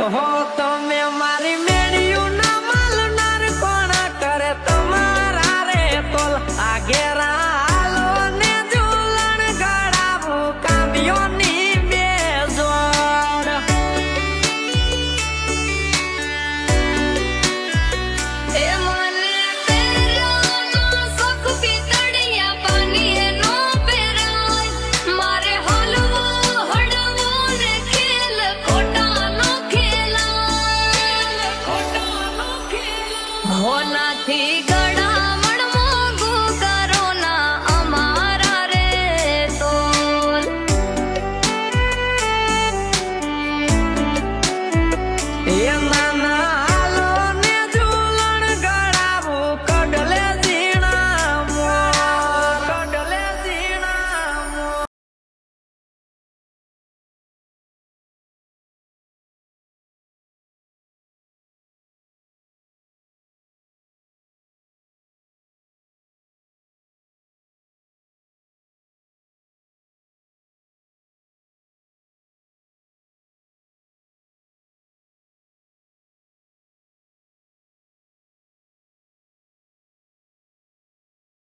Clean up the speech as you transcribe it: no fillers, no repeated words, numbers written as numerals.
હો તમે મારી મેળ્યું ના માલનાર કોણ કરે તમારા રે તોલ આગેરા હાલો ને ઝૂલણ ગળાવું કામ્યોની બેજોડ એ મને પહેરવાનો શોખ પિતળિયા પાણી એનો પહેરાય મારે હલવો હળવો ને ખેલ ખોટાનો ખેલાય હો નથી